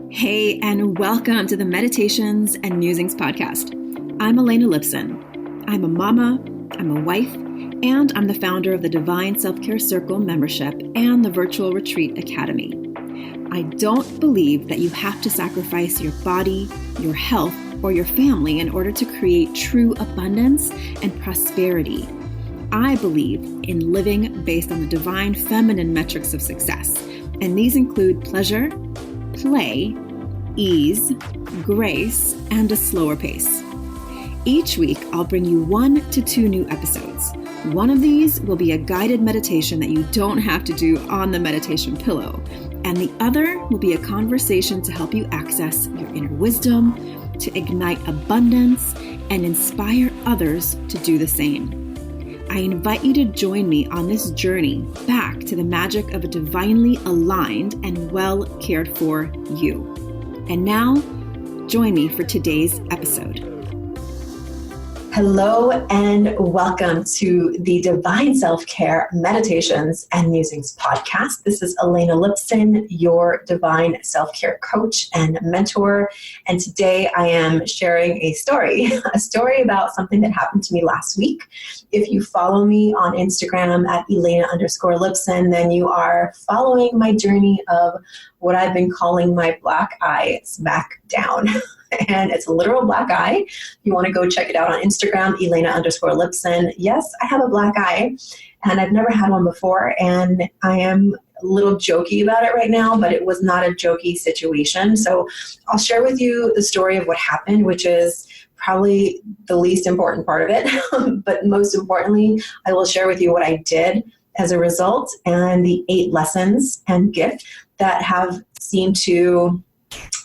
Hey, and welcome to the Meditations and Musings podcast. I'm Elena Lipson. I'm a mama, I'm a wife, and I'm the founder of the Divine Self-Care Circle membership and the Virtual Retreat Academy. I don't believe that you have to sacrifice your body, your health, or your family in order to create true abundance and prosperity. I believe in living based on the divine feminine metrics of success, and these include pleasure, play, ease, grace, and a slower pace. Each week, I'll bring you 1 to 2 new episodes. One of these will be a guided meditation that you don't have to do on the meditation pillow, and the other will be a conversation to help you access your inner wisdom, to ignite abundance, and inspire others to do the same. I invite you to join me on this journey back to the magic of a divinely aligned and well cared for you. And now, join me for today's episode. Hello and welcome to the Divine Self-Care Meditations and Musings podcast. This is Elena Lipson, your Divine Self-Care coach and mentor. And today I am sharing a story about something that happened to me last week. If you follow me on Instagram at Elena_Lipson, then you are following my journey of what I've been calling my black eye smackdown. And it's a literal black eye. You want to go check it out on Instagram, Elena_Lipson. Yes, I have a black eye, and I've never had one before, and I am a little jokey about it right now, but it was not a jokey situation. So I'll share with you the story of what happened, which is probably the least important part of it. But most importantly, I will share with you what I did as a result and the 8 lessons and gifts that have seemed to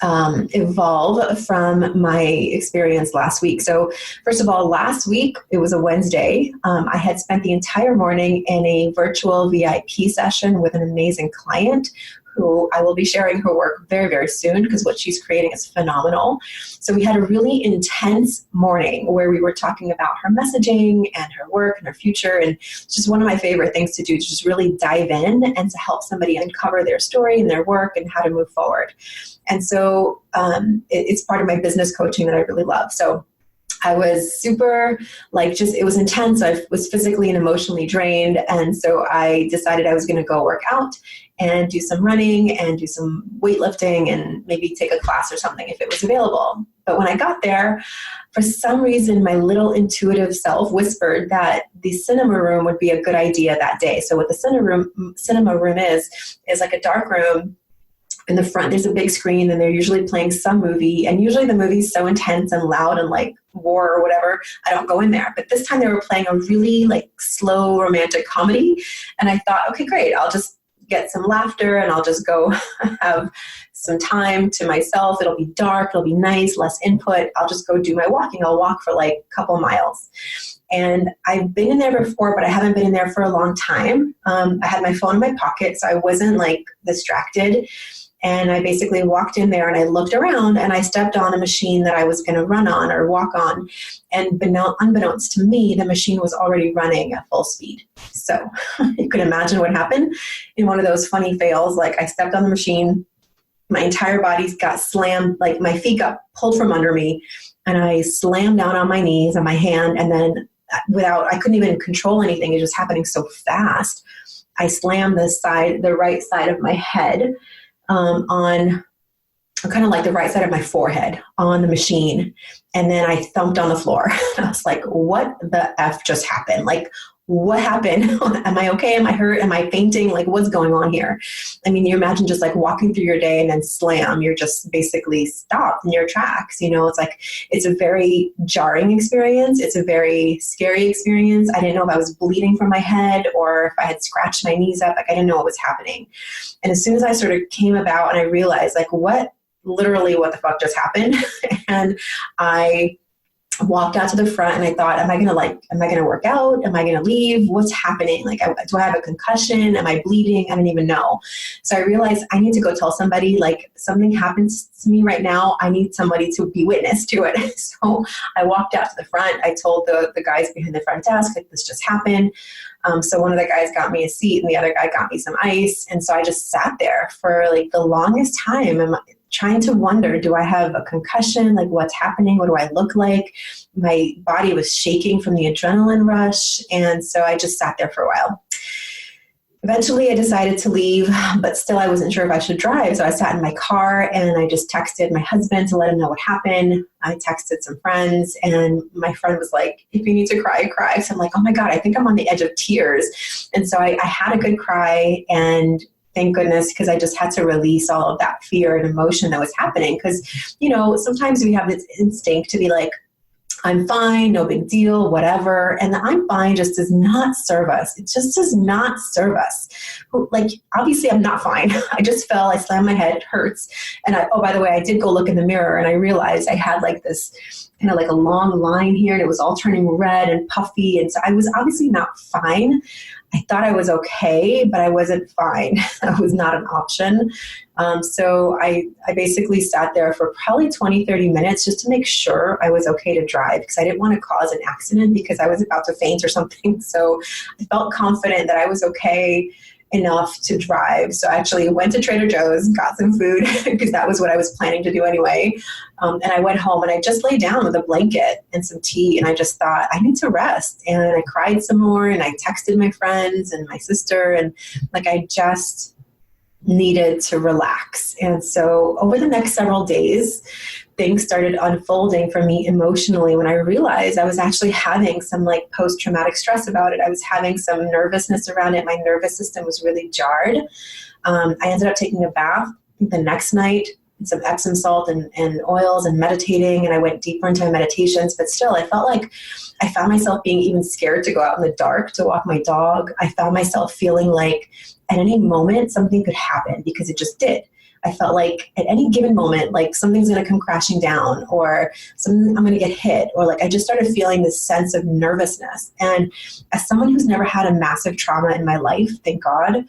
evolve from my experience last week. So first of all, last week, it was a Wednesday. I had spent the entire morning in a virtual VIP session with an amazing client who I will be sharing her work very, very soon because what she's creating is phenomenal. So we had a really intense morning where we were talking about her messaging and her work and her future. And it's just one of my favorite things to do, to just really dive in and to help somebody uncover their story and their work and how to move forward. And so it's part of my business coaching that I really love. So I was super, it was intense. I was physically and emotionally drained. And so I decided I was going to go work out and do some running and do some weightlifting and maybe take a class or something if it was available. But when I got there, for some reason, my little intuitive self whispered that the cinema room would be a good idea that day. So what the cinema room is like a dark room. In the front, there's a big screen, and they're usually playing some movie. And usually the movie's so intense and loud and like war or whatever, I don't go in there. But this time they were playing a really slow romantic comedy. And I thought, okay, great. I'll just get some laughter and I'll just go have some time to myself. It'll be dark. It'll be nice, less input. I'll just go do my walking. I'll walk for a couple miles. And I've been in there before, but I haven't been in there for a long time. I had my phone in my pocket, so I wasn't distracted. And I basically walked in there and I looked around and I stepped on a machine that I was going to run on or walk on. And unbeknownst to me, the machine was already running at full speed. So you can imagine what happened in one of those funny fails. I stepped on the machine, my entire body got slammed, my feet got pulled from under me, and I slammed down on my knees and my hand. And then I couldn't even control anything. It was just happening so fast. I slammed the right side of my head on kind of the right side of my forehead on the machine. And then I thumped on the floor. I was like, what the F just happened? What happened? Am I okay? Am I hurt? Am I fainting? What's going on here? I mean, you imagine just walking through your day and then slam, you're just basically stopped in your tracks. It's a very jarring experience. It's a very scary experience. I didn't know if I was bleeding from my head or if I had scratched my knees up. I didn't know what was happening. And as soon as I sort of came about and I realized what the fuck just happened? And I walked out to the front and I thought, am I going to work out? Am I going to leave? What's happening? Do I have a concussion? Am I bleeding? I don't even know. So I realized I need to go tell somebody, something happens to me right now. I need somebody to be witness to it. So I walked out to the front. I told the guys behind the front desk, this just happened. So one of the guys got me a seat and the other guy got me some ice. And so I just sat there for the longest time. And trying to wonder, do I have a concussion? Like, what's happening? What do I look like? My body was shaking from the adrenaline rush. And so I just sat there for a while. Eventually I decided to leave, but still I wasn't sure if I should drive. So I sat in my car and I just texted my husband to let him know what happened. I texted some friends, and my friend was like, if you need to cry, cry. So I'm like, oh my God, I think I'm on the edge of tears. And so I had a good cry, and thank goodness, because I just had to release all of that fear and emotion that was happening. Because, you know, sometimes we have this instinct to be like, I'm fine, no big deal, whatever. And the I'm fine just does not serve us. It just does not serve us. Like, obviously I'm not fine. I just fell, I slammed my head, it hurts. And oh, by the way, I did go look in the mirror and I realized I had like this kind of like a long line here, and it was all turning red and puffy. And so I was obviously not fine. I thought I was okay, but I wasn't fine. That was not an option. So I basically sat there for probably 20, 30 minutes just to make sure I was okay to drive, because I didn't want to cause an accident because I was about to faint or something. So I felt confident that I was okay enough to drive. So I actually went to Trader Joe's, got some food because that was what I was planning to do anyway. And I went home and I just lay down with a blanket and some tea, and I just thought, I need to rest. And I cried some more, and I texted my friends and my sister, and like I just needed to relax. And so over the next several days, things started unfolding for me emotionally when I realized I was actually having some like post-traumatic stress about it. I was having some nervousness around it. My nervous system was really jarred. I ended up taking a bath the next night, some Epsom salt and oils, and meditating. And I went deeper into my meditations, but still I felt like I found myself being even scared to go out in the dark to walk my dog. I found myself feeling like at any moment something could happen, because it just did. I felt like at any given moment, like something's going to come crashing down, or I'm going to get hit, or like I just started feeling this sense of nervousness. And as someone who's never had a massive trauma in my life, thank God,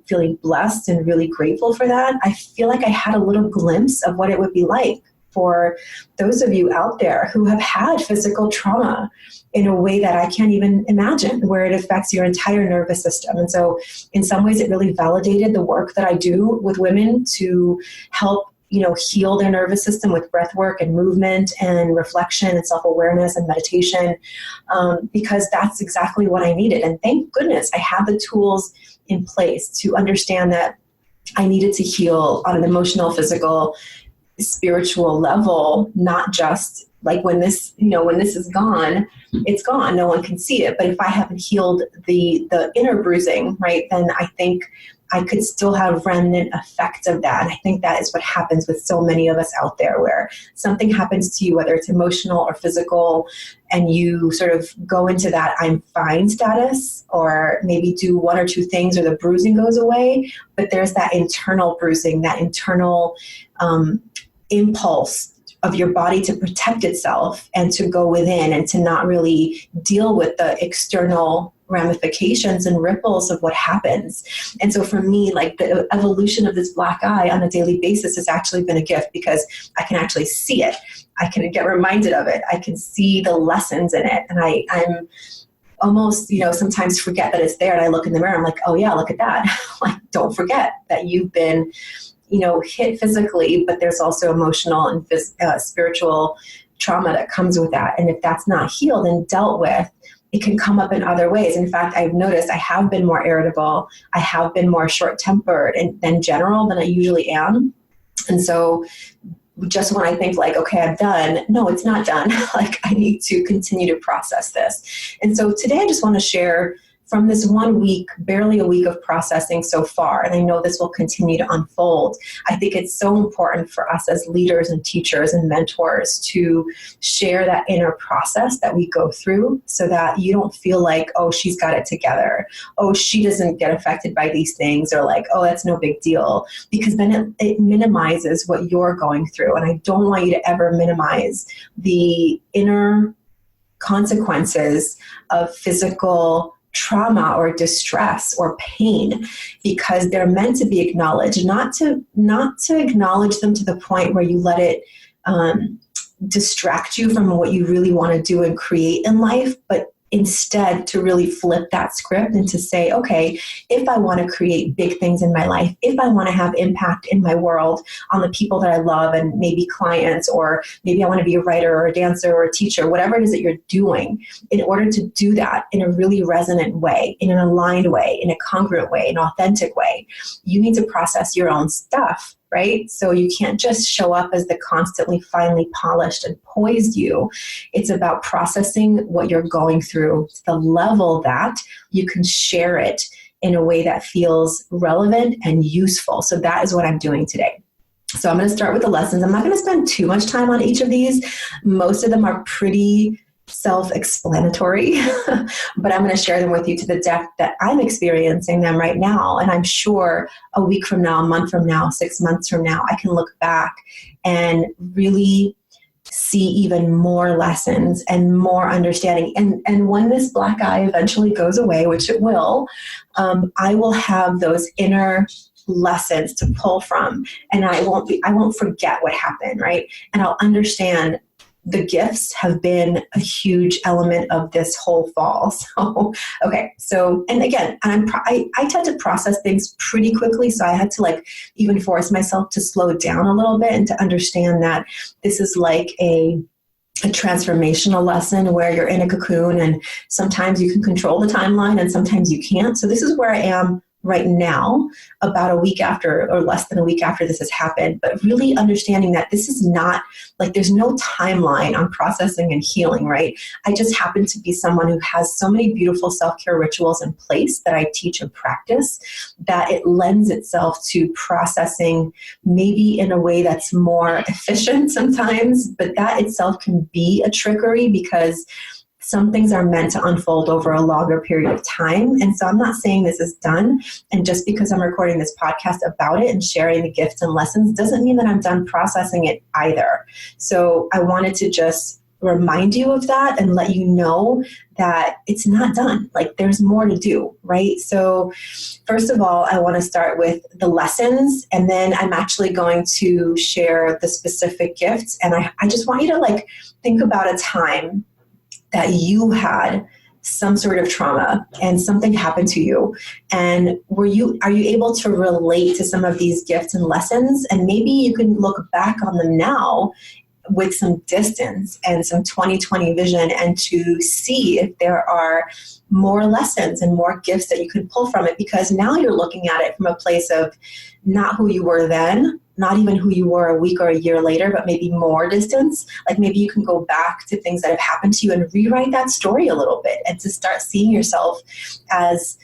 feeling blessed and really grateful for that, I feel like I had a little glimpse of what it would be like for those of you out there who have had physical trauma in a way that I can't even imagine, where it affects your entire nervous system. And so in some ways it really validated the work that I do with women to help, you know, heal their nervous system with breath work and movement and reflection and self-awareness and meditation, because that's exactly what I needed. And thank goodness I had the tools in place to understand that I needed to heal on an emotional, physical, spiritual level, not just like when this is gone, it's gone. No one can see it. But if I haven't healed the inner bruising, right, then I think I could still have remnant effects of that. And I think that is what happens with so many of us out there, where something happens to you, whether it's emotional or physical, and you sort of go into that I'm fine status, or maybe do one or two things, or the bruising goes away. But there's that internal bruising, that internal impulse of your body to protect itself and to go within and to not really deal with the external ramifications and ripples of what happens. And so for me, like the evolution of this black eye on a daily basis has actually been a gift, because I can actually see it. I can get reminded of it. I can see the lessons in it. And I'm almost, sometimes forget that it's there. And I look in the mirror, I'm like, oh yeah, look at that. Like, don't forget that you've been hit physically, but there's also emotional and spiritual trauma that comes with that. And if that's not healed and dealt with, it can come up in other ways. In fact, I've noticed I have been more irritable. I have been more short-tempered than general than I usually am. And so just when I think like, okay, I'm done. No, it's not done. Like, I need to continue to process this. And so today I just want to share from this 1 week, barely a week of processing so far, and I know this will continue to unfold. I think it's so important for us as leaders and teachers and mentors to share that inner process that we go through, so that you don't feel like, oh, she's got it together. Oh, she doesn't get affected by these things, or like, oh, that's no big deal, because then it minimizes what you're going through. And I don't want you to ever minimize the inner consequences of physical trauma or distress or pain, because they're meant to be acknowledged, not to acknowledge them to the point where you let it distract you from what you really want to do and create in life, but instead to really flip that script and to say, okay, if I want to create big things in my life, if I want to have impact in my world on the people that I love and maybe clients, or maybe I want to be a writer or a dancer or a teacher, whatever it is that you're doing, in order to do that in a really resonant way, in an aligned way, in a congruent way, an authentic way, you need to process your own stuff. Right? So you can't just show up as the constantly finely polished and poised you. It's about processing what you're going through to the level that you can share it in a way that feels relevant and useful. So that is what I'm doing today. So I'm going to start with the lessons. I'm not going to spend too much time on each of these. Most of them are pretty self-explanatory, but I'm going to share them with you to the depth that I'm experiencing them right now. And I'm sure a week from now, a month from now, 6 months from now, I can look back and really see even more lessons and more understanding. And when this black eye eventually goes away, which it will, I will have those inner lessons to pull from, and I won't forget what happened, right? And I'll understand the gifts have been a huge element of this whole fall. So, okay. So, and again, I tend to process things pretty quickly. So I had to even force myself to slow down a little bit and to understand that this is like a transformational lesson where you're in a cocoon and sometimes you can control the timeline and sometimes you can't. So this is where I am right now, about a week after or less than a week after this has happened, but really understanding that this is not there's no timeline on processing and healing, right? I just happen to be someone who has so many beautiful self-care rituals in place that I teach and practice that it lends itself to processing maybe in a way that's more efficient sometimes, but that itself can be a trickery because some things are meant to unfold over a longer period of time. And so I'm not saying this is done. And just because I'm recording this podcast about it and sharing the gifts and lessons doesn't mean that I'm done processing it either. So I wanted to just remind you of that and let you know that it's not done. There's more to do, right? So first of all, I want to start with the lessons, and then I'm actually going to share the specific gifts. And I just want you to think about a time that you had some sort of trauma and something happened to you. And are you able to relate to some of these gifts and lessons? And maybe you can look back on them now with some distance and some 20/20 vision and to see if there are more lessons and more gifts that you can pull from it, because now you're looking at it from a place of not who you were then, not even who you were a week or a year later, but maybe more distance. Maybe you can go back to things that have happened to you and rewrite that story a little bit and to start seeing yourself as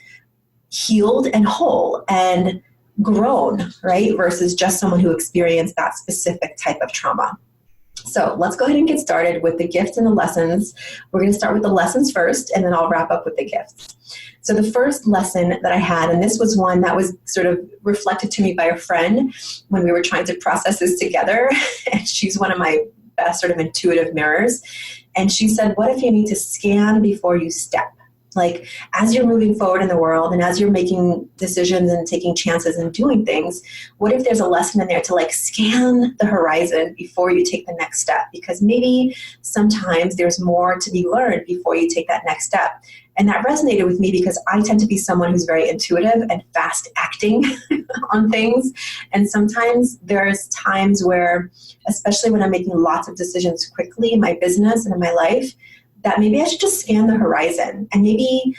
healed and whole and grown, right? Versus just someone who experienced that specific type of trauma. So let's go ahead and get started with the gifts and the lessons. We're going to start with the lessons first, and then I'll wrap up with the gifts. So the first lesson that I had, and this was one that was sort of reflected to me by a friend when we were trying to process this together, and she's one of my best sort of intuitive mirrors. And she said, what if you need to scan before you step? As you're moving forward in the world and as you're making decisions and taking chances and doing things, what if there's a lesson in there to scan the horizon before you take the next step? Because maybe sometimes there's more to be learned before you take that next step. And that resonated with me because I tend to be someone who's very intuitive and fast acting on things. And sometimes there's times where, especially when I'm making lots of decisions quickly in my business and in my life, that maybe I should just scan the horizon and maybe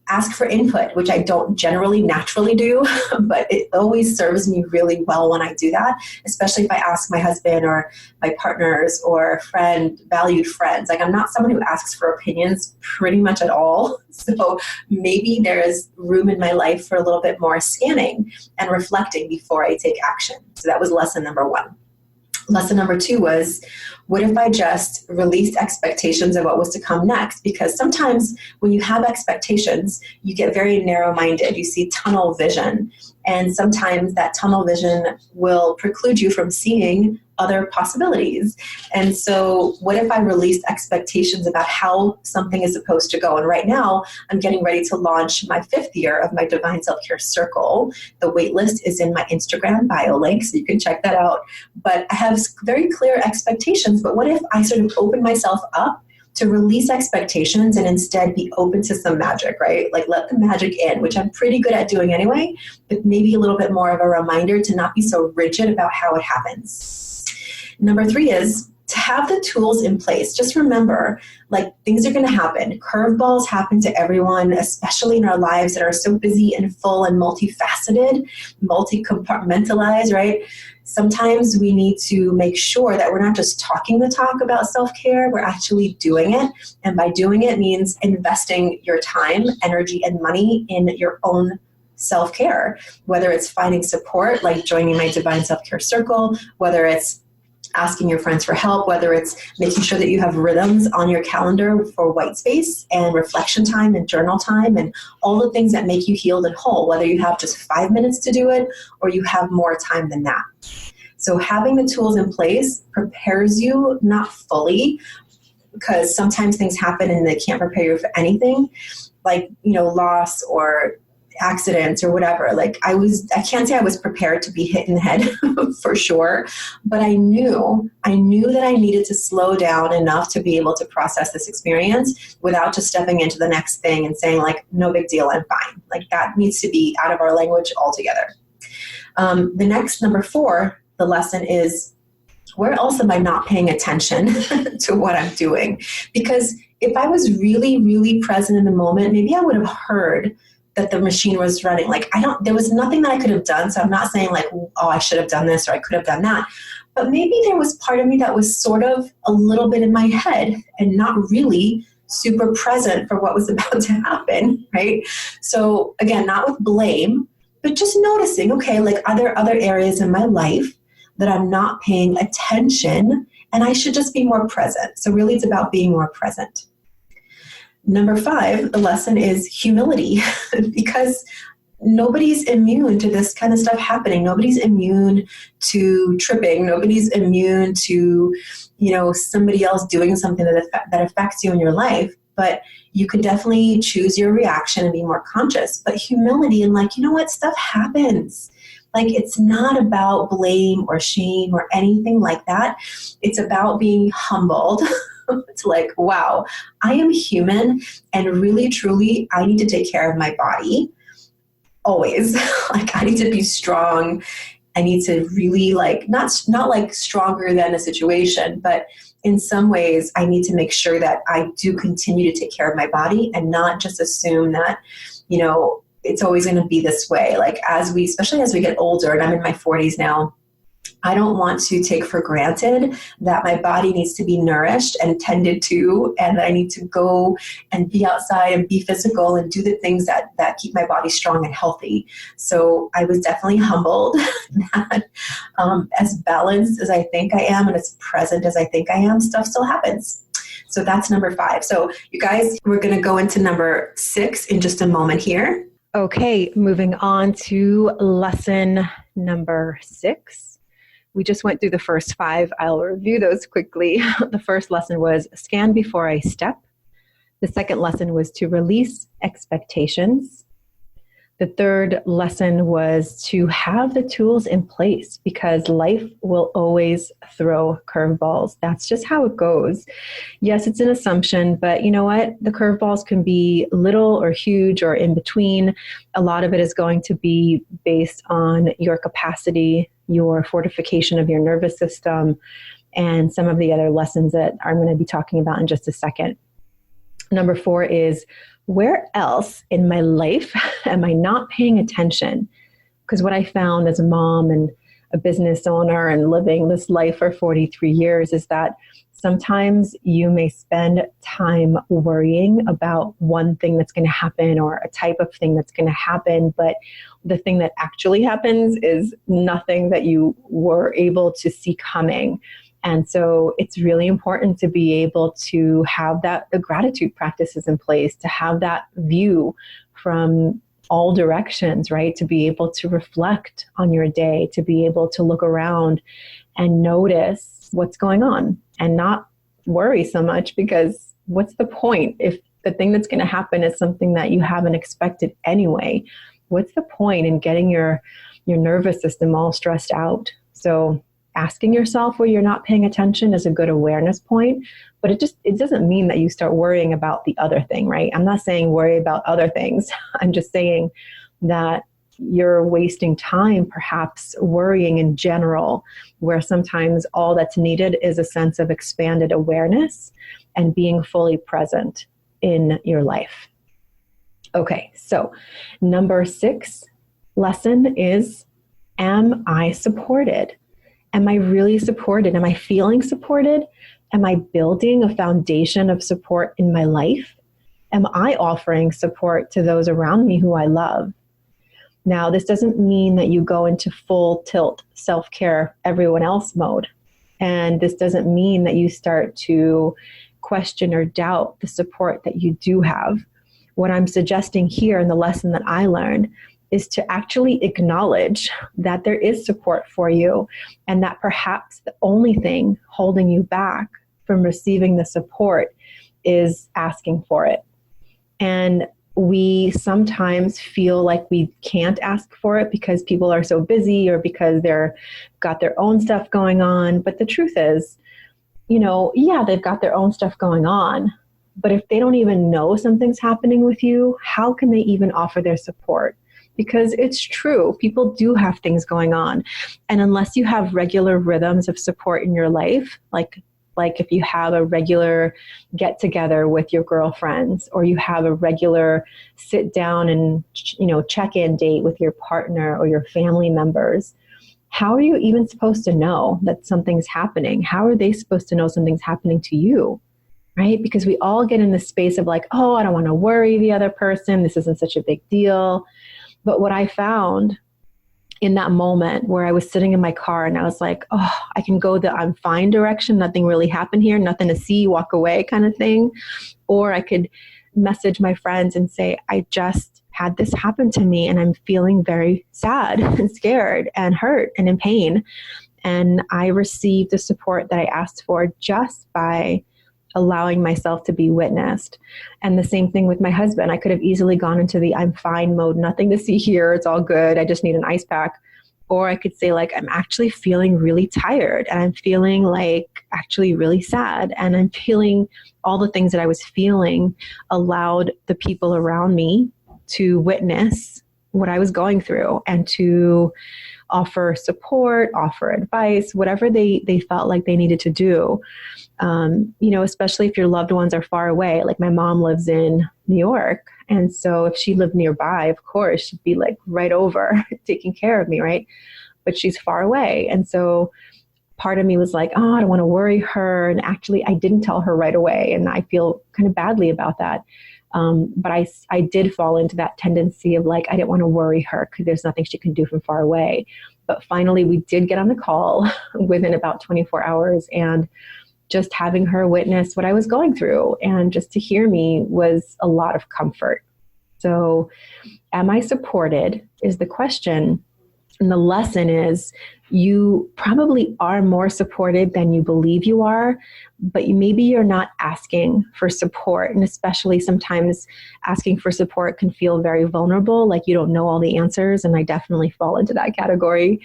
ask for input, which I don't generally naturally do, but it always serves me really well when I do that, especially if I ask my husband or my partners or valued friends. I'm not someone who asks for opinions pretty much at all. So maybe there is room in my life for a little bit more scanning and reflecting before I take action. So that was lesson number one. Lesson number two was, what if I just released expectations of what was to come next? Because sometimes when you have expectations, you get very narrow-minded. You see tunnel vision. And sometimes that tunnel vision will preclude you from seeing other possibilities. And so what if I released expectations about how something is supposed to go? And right now, I'm getting ready to launch my 5th year of my Divine Self-Care Circle. The wait list is in my Instagram bio link, so you can check that out. But I have very clear expectations. But what if I sort of open myself up to release expectations and instead be open to some magic, right? Like let the magic in, which I'm pretty good at doing anyway, but maybe a little bit more of a reminder to not be so rigid about how it happens. Number 3 is to have the tools in place. Just remember, like things are going to happen. Curveballs happen to everyone, especially in our lives that are so busy and full and multifaceted, multi-compartmentalized, right? Sometimes we need to make sure that we're not just talking the talk about self-care, we're actually doing it. And by doing it means investing your time, energy, and money in your own self-care, whether it's finding support, like joining my Divine Self-Care Circle, whether it's asking your friends for help, whether it's making sure that you have rhythms on your calendar for white space and reflection time and journal time and all the things that make you healed and whole, whether you have just 5 minutes to do it or you have more time than that. So having the tools in place prepares you, not fully, because sometimes things happen and they can't prepare you for anything, like, loss or accidents or whatever. Like I can't say I was prepared to be hit in the head for sure, but I knew that I needed to slow down enough to be able to process this experience without just stepping into the next thing and saying like, no big deal, I'm fine. Like that needs to be out of our language altogether. The next, number 4, the lesson is, where else am I not paying attention to what I'm doing? Because if I was really, really present in the moment, maybe I would have heard that the machine was running. Like there was nothing that I could have done. So I'm not saying like, oh, I should have done this or I could have done that. But maybe there was part of me that was sort of a little bit in my head and not really super present for what was about to happen, right? So again, not with blame, but just noticing, okay, like are there other areas in my life that I'm not paying attention and I should just be more present. So really it's about being more present. Number 5, the lesson is humility, because nobody's immune to this kind of stuff happening. Nobody's immune to tripping. Nobody's immune to, somebody else doing something that affects you in your life. But you can definitely choose your reaction and be more conscious. But humility and like, stuff happens. Like it's not about blame or shame or anything like that. It's about being humbled. It's like, wow, I am human and really, truly, I need to take care of my body always. Like I need to be strong. I need to really not like stronger than a situation, but in some ways I need to make sure that I do continue to take care of my body and not just assume that, it's always going to be this way. Like especially as we get older, and I'm in my 40s now, I don't want to take for granted that my body needs to be nourished and tended to, and that I need to go and be outside and be physical and do the things that keep my body strong and healthy. So I was definitely humbled that as balanced as I think I am and as present as I think I am, stuff still happens. So that's number 5. So you guys, we're going to go into number 6 in just a moment here. Okay, moving on to lesson number 6. We just went through the first 5. I'll review those quickly. The first lesson was scan before I step. The second lesson was to release expectations. The third lesson was to have the tools in place because life will always throw curveballs. That's just how it goes. Yes, it's an assumption, but you know what? The curveballs can be little or huge or in between. A lot of it is going to be based on your capacity, your fortification of your nervous system, and some of the other lessons that I'm going to be talking about in just a second. Number 4 is, where else in my life am I not paying attention? Because what I found as a mom and a business owner and living this life for 43 years is that sometimes you may spend time worrying about one thing that's going to happen or a type of thing that's going to happen, but the thing that actually happens is nothing that you were able to see coming. And so it's really important to be able to have the gratitude practices in place, to have that view from all directions, right? To be able to reflect on your day, to be able to look around and notice what's going on and not worry so much, because what's the point if the thing that's going to happen is something that you haven't expected anyway? What's the point in getting your nervous system all stressed out? So asking yourself where you're not paying attention is a good awareness point, but it doesn't mean that you start worrying about the other thing, right? I'm not saying worry about other things. I'm just saying that you're wasting time perhaps worrying in general, where sometimes all that's needed is a sense of expanded awareness and being fully present in your life. Okay, so number 6 lesson is, am I supported? Am I really supported? Am I feeling supported? Am I building a foundation of support in my life? Am I offering support to those around me who I love? Now, this doesn't mean that you go into full tilt self-care, everyone else mode. And this doesn't mean that you start to question or doubt the support that you do have. What I'm suggesting here in the lesson that I learned is to actually acknowledge that there is support for you, and that perhaps the only thing holding you back from receiving the support is asking for it. And we sometimes feel like we can't ask for it because people are so busy or because they're got their own stuff going on. But the truth is, yeah, they've got their own stuff going on. But if they don't even know something's happening with you, how can they even offer their support? Because it's true, people do have things going on. And unless you have regular rhythms of support in your life, like if you have a regular get together with your girlfriends, or you have a regular sit down and, check-in date with your partner or your family members, how are you even supposed to know that something's happening? How are they supposed to know something's happening to you? Right? Because we all get in this space of like, oh, I don't want to worry the other person. This isn't such a big deal. But what I found in that moment where I was sitting in my car and I was like, oh, I can go the I'm fine direction. Nothing really happened here. Nothing to see, walk away kind of thing. Or I could message my friends and say, I just had this happen to me and I'm feeling very sad and scared and hurt and in pain. And I received the support that I asked for just by allowing myself to be witnessed. And the same thing with my husband. I could have easily gone into the I'm fine mode, nothing to see here, it's all good, I just need an ice pack. Or I could say like, I'm actually feeling really tired and I'm feeling like actually really sad. And I'm feeling all the things that I was feeling allowed the people around me to witness what I was going through and to offer support, offer advice, whatever they felt like they needed to do. Especially if your loved ones are far away. Like my mom lives in New York. And so if she lived nearby, of course, she'd be like right over taking care of me, right? But she's far away. And so part of me was like, oh, I don't want to worry her. And actually, I didn't tell her right away. And I feel kind of badly about that. But I did fall into that tendency of like, I didn't want to worry her because there's nothing she can do from far away. But finally, we did get on the call within about 24 hours. And just having her witness what I was going through and just to hear me was a lot of comfort. So am I supported is the question. And the lesson is you probably are more supported than you believe you are, but maybe you're not asking for support. And especially sometimes asking for support can feel very vulnerable, like you don't know all the answers. And I definitely fall into that category.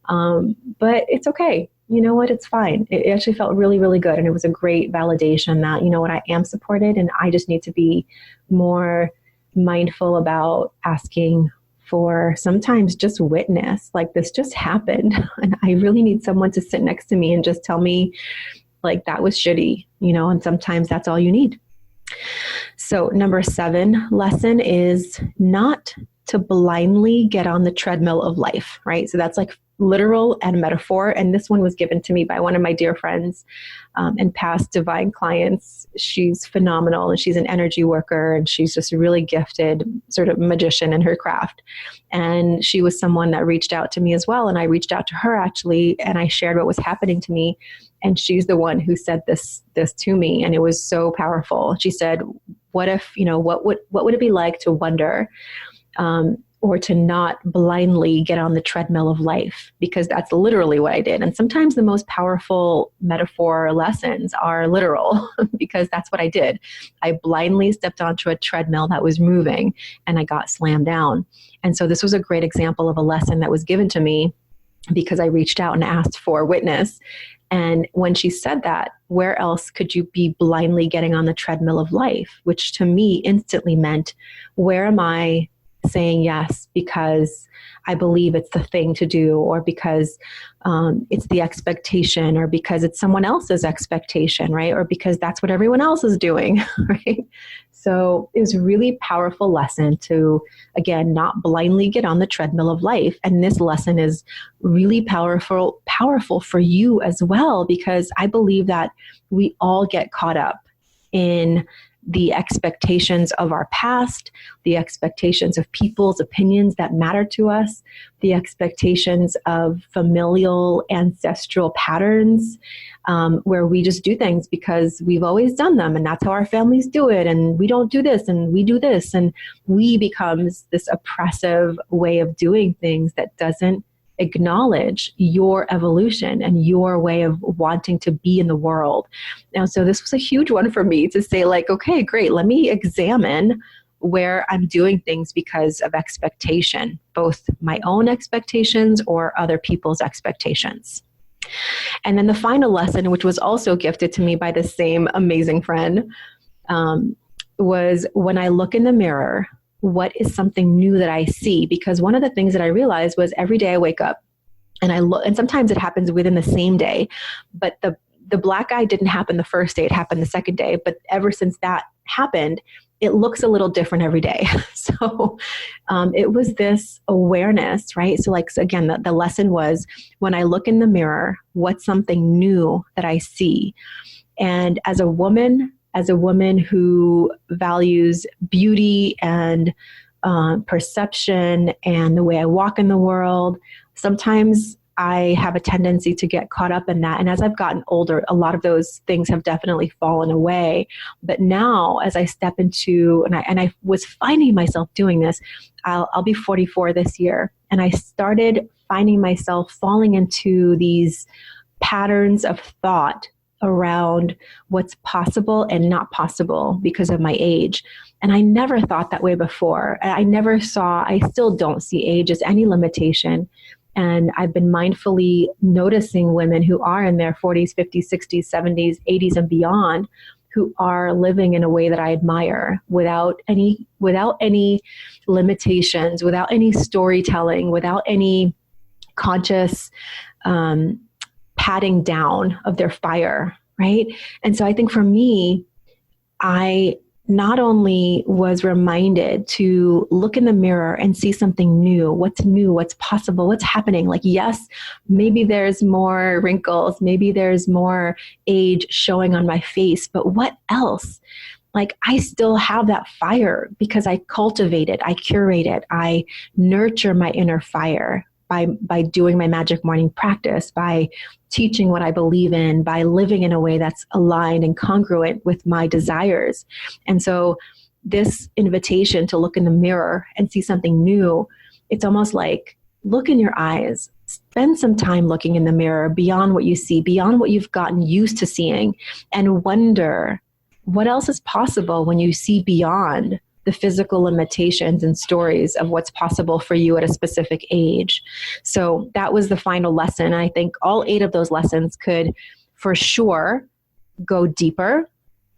But it's okay. You know what? It's fine. It actually felt really, really good. And it was a great validation that, you know what, I am supported and I just need to be more mindful about asking for sometimes just witness, like this just happened. And I really need someone to sit next to me and just tell me like that was shitty, and sometimes that's all you need. So number 7 lesson is not to blindly get on the treadmill of life, right? So that's like literal and metaphor. And this one was given to me by one of my dear friends and past divine clients. She's phenomenal and she's an energy worker and she's just a really gifted sort of magician in her craft. And she was someone that reached out to me as well. And I reached out to her actually, and I shared what was happening to me. And she's the one who said this to me. And it was so powerful. She said, what if, what would it be like to wonder, or to not blindly get on the treadmill of life, because that's literally what I did. And sometimes the most powerful metaphor lessons are literal because that's what I did. I blindly stepped onto a treadmill that was moving and I got slammed down. And so this was a great example of a lesson that was given to me because I reached out and asked for a witness. And when she said that, where else could you be blindly getting on the treadmill of life? Which to me instantly meant, where am I saying yes because I believe it's the thing to do, or because it's the expectation, or because it's someone else's expectation, right? Or because that's what everyone else is doing, right? So it was a really powerful lesson to, again, not blindly get on the treadmill of life. And this lesson is really powerful for you as well, because I believe that we all get caught up in the expectations of our past, the expectations of people's opinions that matter to us, the expectations of familial ancestral patterns, where we just do things because we've always done them and that's how our families do it, and we don't do this and we do this, and we becomes this oppressive way of doing things that doesn't acknowledge your evolution and your way of wanting to be in the world. Now, so this was a huge one for me to say, like, okay, great, let me examine where I'm doing things because of expectation, both my own expectations or other people's expectations. And then the final lesson, which was also gifted to me by the same amazing friend, was when I look in the mirror, what is something new that I see? Because one of the things that I realized was every day I wake up and I look, and sometimes it happens within the same day, but the black eye didn't happen the first day, it happened the second day. But ever since that happened, it looks a little different every day. So it was this awareness, right? So like, so again, the lesson was, when I look in the mirror, what's something new that I see? And as a woman who values beauty and perception and the way I walk in the world, sometimes I have a tendency to get caught up in that. And as I've gotten older, a lot of those things have definitely fallen away. But now, as I step into, and I was finding myself doing this, I'll be 44 this year, and I started finding myself falling into these patterns of thought around what's possible and not possible because of my age. And I never thought that way before. I still don't see age as any limitation. And I've been mindfully noticing women who are in their 40s, 50s, 60s, 70s, 80s, and beyond, who are living in a way that I admire without any limitations, without any storytelling, without any conscious patting down of their fire, right? And so I think for me, I not only was reminded to look in the mirror and see something new, what's possible, what's happening. Like, yes, maybe there's more wrinkles, maybe there's more age showing on my face, but what else? Like, I still have that fire because I cultivate it, I curate it, I nurture my inner fire by doing my magic morning practice, by teaching what I believe in, by living in a way that's aligned and congruent with my desires. And so this invitation to look in the mirror and see something new, it's almost like, look in your eyes, spend some time looking in the mirror beyond what you see, beyond what you've gotten used to seeing, and wonder what else is possible when you see beyond the physical limitations and stories of what's possible for you at a specific age. So that was the final lesson. I think all 8 of those lessons could for sure go deeper,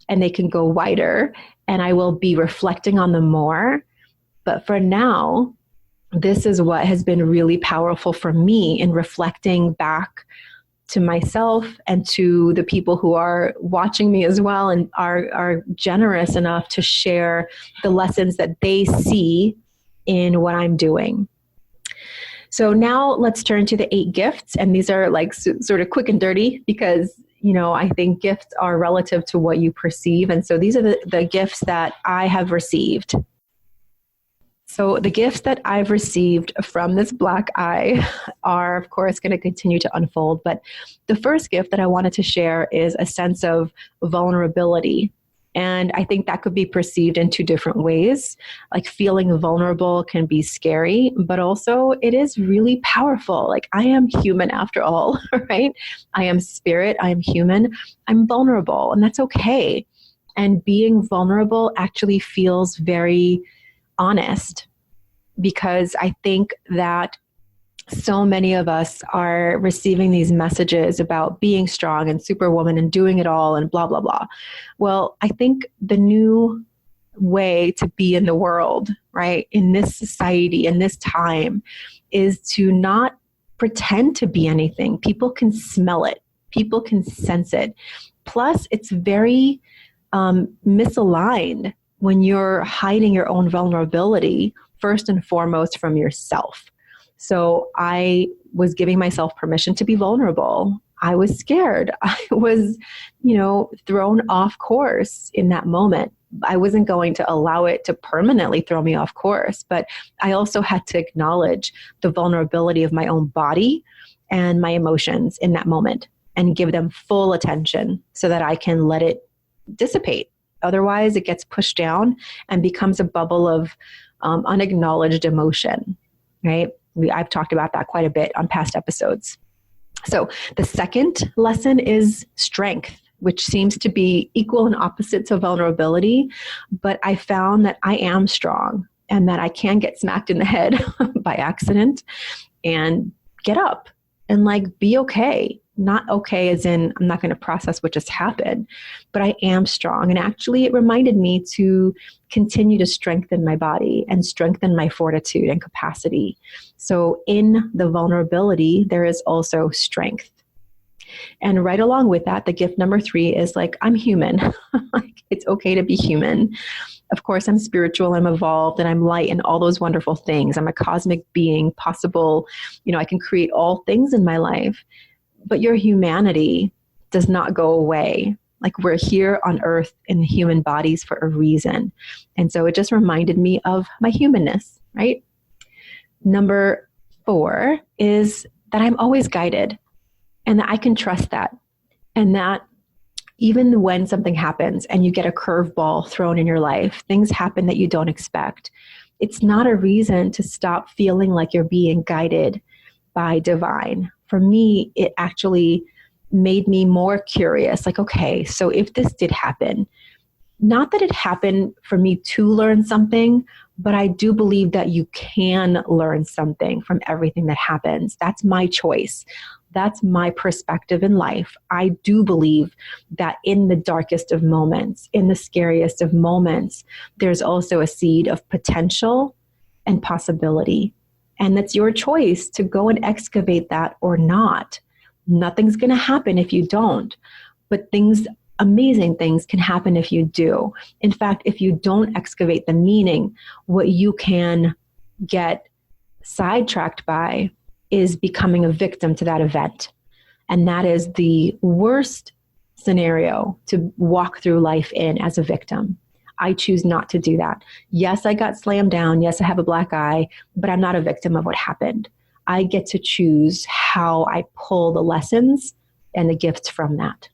and they can go wider, and I will be reflecting on them more. But for now, this is what has been really powerful for me in reflecting back to myself and to the people who are watching me as well and are generous enough to share the lessons that they see in what I'm doing. So now let's turn to the 8 gifts. And these are like sort of quick and dirty because, you know, I think gifts are relative to what you perceive. And so these are the gifts that I have received. So the gifts that I've received from this black eye are, of course, going to continue to unfold. But the first gift that I wanted to share is a sense of vulnerability. And I think that could be perceived in 2 different ways. Like, feeling vulnerable can be scary, but also it is really powerful. Like, I am human after all, right? I am spirit, I am human, I'm vulnerable, and that's okay. And being vulnerable actually feels very honest, because I think that so many of us are receiving these messages about being strong and superwoman and doing it all and blah, blah, blah. Well, I think the new way to be in the world, right, in this society, in this time, is to not pretend to be anything. People can smell it. People can sense it. Plus, it's very misaligned when you're hiding your own vulnerability, first and foremost from yourself. So I was giving myself permission to be vulnerable. I was scared. I was, thrown off course in that moment. I wasn't going to allow it to permanently throw me off course, but I also had to acknowledge the vulnerability of my own body and my emotions in that moment and give them full attention so that I can let it dissipate. Otherwise, it gets pushed down and becomes a bubble of unacknowledged emotion, right? I've talked about that quite a bit on past episodes. So the second lesson is strength, which seems to be equal and opposite to vulnerability. But I found that I am strong and that I can get smacked in the head by accident and get up and be okay. Not okay as in I'm not going to process what just happened, but I am strong. And actually it reminded me to continue to strengthen my body and strengthen my fortitude and capacity. So in the vulnerability, there is also strength. And right along with that, the gift number 3 is I'm human. It's okay to be human. Of course, I'm spiritual, I'm evolved, and I'm light and all those wonderful things. I'm a cosmic being, possible, I can create all things in my life. But your humanity does not go away. We're here on earth in human bodies for a reason. And so it just reminded me of my humanness, right? Number 4 is that I'm always guided and that I can trust that. And that even when something happens and you get a curveball thrown in your life, things happen that you don't expect. It's not a reason to stop feeling like you're being guided by divine. For me, it actually made me more curious. Okay, so if this did happen, not that it happened for me to learn something, but I do believe that you can learn something from everything that happens. That's my choice. That's my perspective in life. I do believe that in the darkest of moments, in the scariest of moments, there's also a seed of potential and possibility. And that's your choice to go and excavate that or not. Nothing's going to happen if you don't, but amazing things can happen if you do. In fact, if you don't excavate the meaning, what you can get sidetracked by is becoming a victim to that event. And that is the worst scenario to walk through life in as a victim. I choose not to do that. Yes, I got slammed down. Yes, I have a black eye, but I'm not a victim of what happened. I get to choose how I pull the lessons and the gifts from that.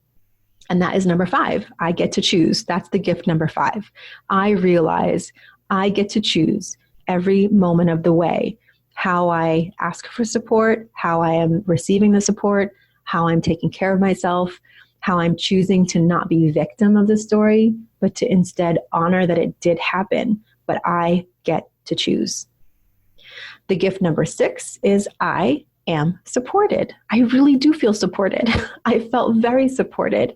And that is number 5. I get to choose. That's the gift number 5. I realize I get to choose every moment of the way how I ask for support, how I am receiving the support, how I'm taking care of myself, how I'm choosing to not be victim of the story, but to instead honor that it did happen, but I get to choose. The gift number 6 is I am supported. I really do feel supported. I felt very supported,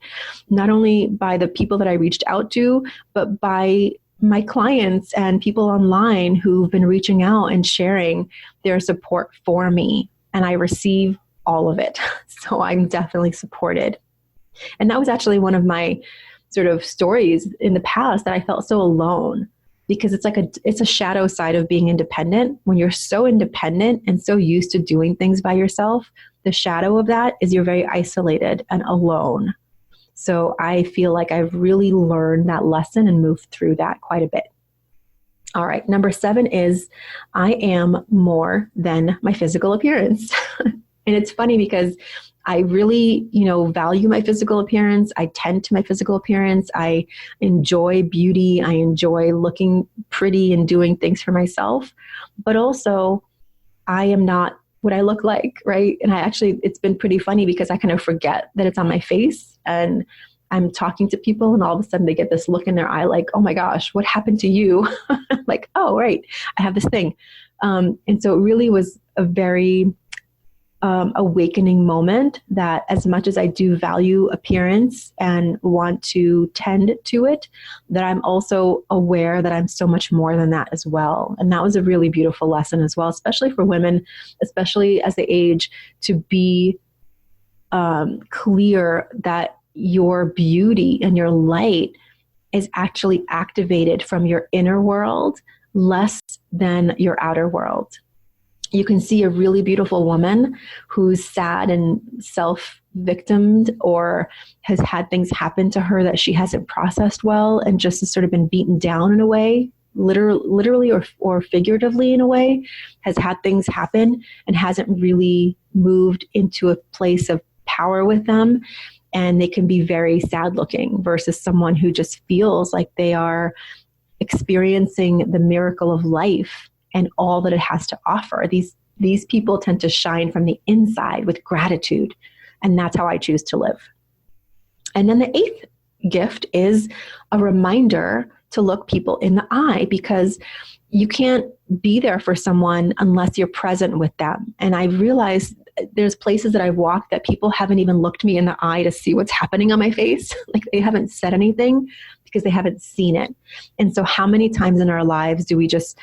not only by the people that I reached out to, but by my clients and people online who've been reaching out and sharing their support for me. And I receive all of it. So I'm definitely supported. And that was actually one of my sort of stories in the past that I felt so alone, because it's a shadow side of being independent. When you're so independent and so used to doing things by yourself, the shadow of that is you're very isolated and alone. So I feel like I've really learned that lesson and moved through that quite a bit. All right, number 7 is I am more than my physical appearance. And it's funny because I really, value my physical appearance. I tend to my physical appearance. I enjoy beauty. I enjoy looking pretty and doing things for myself. But also, I am not what I look like, right? And it's been pretty funny because I kind of forget that it's on my face, and I'm talking to people and all of a sudden they get this look in their eye like, oh my gosh, what happened to you? Like, oh, right, I have this thing. And so it really was a very awakening moment that as much as I do value appearance and want to tend to it, that I'm also aware that I'm so much more than that as well. And that was a really beautiful lesson as well, especially for women, especially as they age, to be clear that your beauty and your light is actually activated from your inner world less than your outer world. You can see a really beautiful woman who's sad and self-victimed or has had things happen to her that she hasn't processed well and just has sort of been beaten down in a way, literally or figuratively in a way, has had things happen and hasn't really moved into a place of power with them. And they can be very sad looking versus someone who just feels like they are experiencing the miracle of life and all that it has to offer. These people tend to shine from the inside with gratitude, and that's how I choose to live. And then the 8th gift is a reminder to look people in the eye, because you can't be there for someone unless you're present with them. And I realized there's places that I've walked that people haven't even looked me in the eye to see what's happening on my face. Like they haven't said anything because they haven't seen it. And so how many times in our lives do we just,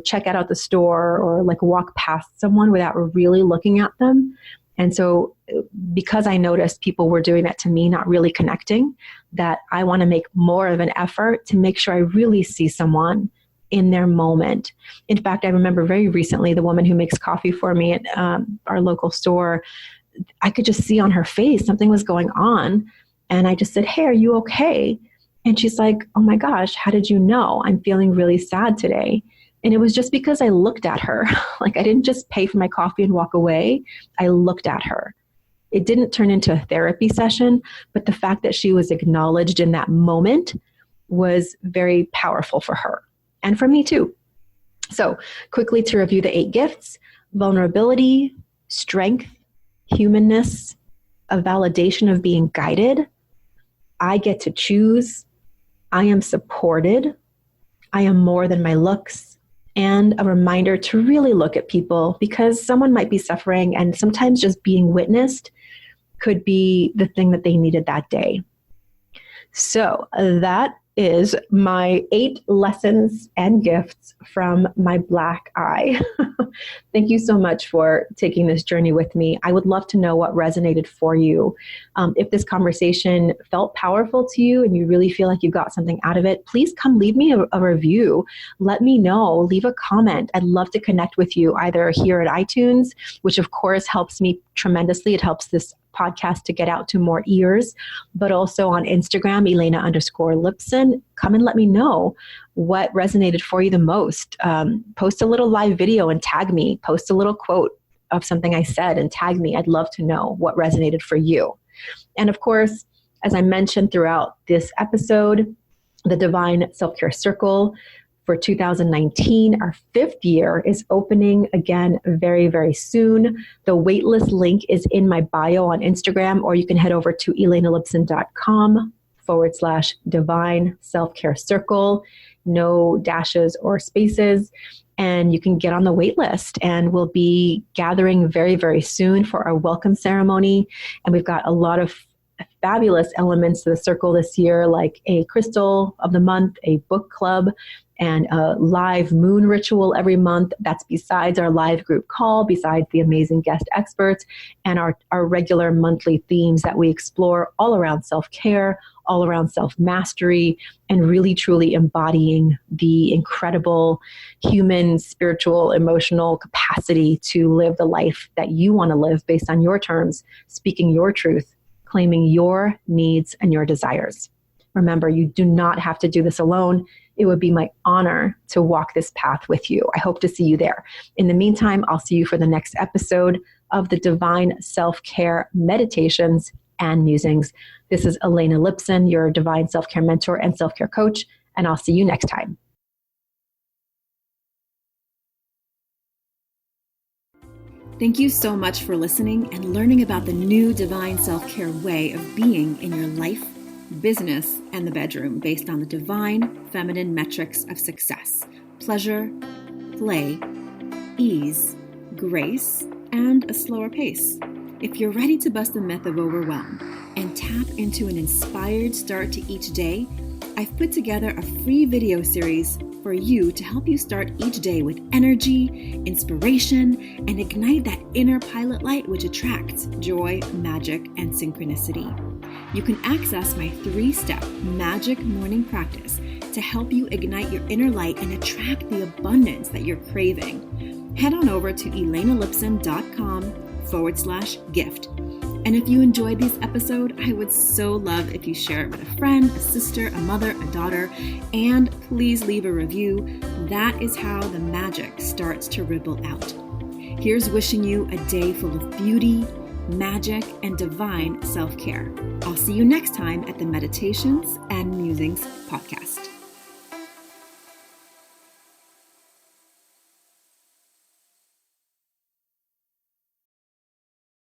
check out the store or like walk past someone without really looking at them? And so because I noticed people were doing that to me, not really connecting, that I want to make more of an effort to make sure I really see someone in their moment. In fact, I remember very recently, the woman who makes coffee for me at our local store, I could just see on her face something was going on. And I just said, "Hey, are you okay?" And she's like, "Oh my gosh, how did you know? I'm feeling really sad today." And it was just because I looked at her. Like I didn't just pay for my coffee and walk away. I looked at her. It didn't turn into a therapy session, but the fact that she was acknowledged in that moment was very powerful for her. And for me too. So quickly to review the 8 gifts: vulnerability, strength, humanness, a validation of being guided. I get to choose. I am supported. I am more than my looks. And a reminder to really look at people, because someone might be suffering and sometimes just being witnessed could be the thing that they needed that day. So that is my 8 lessons and gifts from my black eye. Thank you so much for taking this journey with me. I would love to know what resonated for you. If this conversation felt powerful to you and you really feel like you got something out of it, please come leave me a review. Let me know. Leave a comment. I'd love to connect with you either here at iTunes, which of course helps me tremendously. It helps this podcast to get out to more ears, but also on Instagram, Elena_Lipson. Come and let me know what resonated for you the most. Post a little live video and tag me. Post a little quote of something I said and tag me. I'd love to know what resonated for you. And of course, as I mentioned throughout this episode, the Divine Self-Care Circle for 2019, our 5th year, is opening again very, very soon. The waitlist link is in my bio on Instagram, or you can head over to elenalipson.com/Divine Self-Care Circle. No dashes or spaces. And you can get on the wait list, and we'll be gathering very, very soon for our welcome ceremony. And we've got a lot of fabulous elements to the circle this year, like a crystal of the month, a book club, and a live moon ritual every month. That's besides our live group call, besides the amazing guest experts, and our regular monthly themes that we explore all around self-care, all around self-mastery, and really truly embodying the incredible human, spiritual, emotional capacity to live the life that you want to live based on your terms, speaking your truth, claiming your needs and your desires. Remember, you do not have to do this alone. It would be my honor to walk this path with you. I hope to see you there. In the meantime, I'll see you for the next episode of the Divine Self-Care Meditations and Musings. This is Elena Lipson, your Divine Self-Care Mentor and Self-Care Coach, and I'll see you next time. Thank you so much for listening and learning about the new Divine Self-Care way of being in your life, business, and the bedroom based on the divine feminine metrics of success: pleasure, play, ease, grace, and a slower pace. If you're ready to bust the myth of overwhelm and tap into an inspired start to each day, I've put together a free video series for you to help you start each day with energy, inspiration, and ignite that inner pilot light which attracts joy, magic, and synchronicity. You can access my 3-step magic morning practice to help you ignite your inner light and attract the abundance that you're craving. Head on over to elenalipson.com/gift. And if you enjoyed this episode, I would so love if you share it with a friend, a sister, a mother, a daughter, and please leave a review. That is how the magic starts to ripple out. Here's wishing you a day full of beauty, magic, and divine self-care. I'll see you next time at the Meditations and Musings podcast.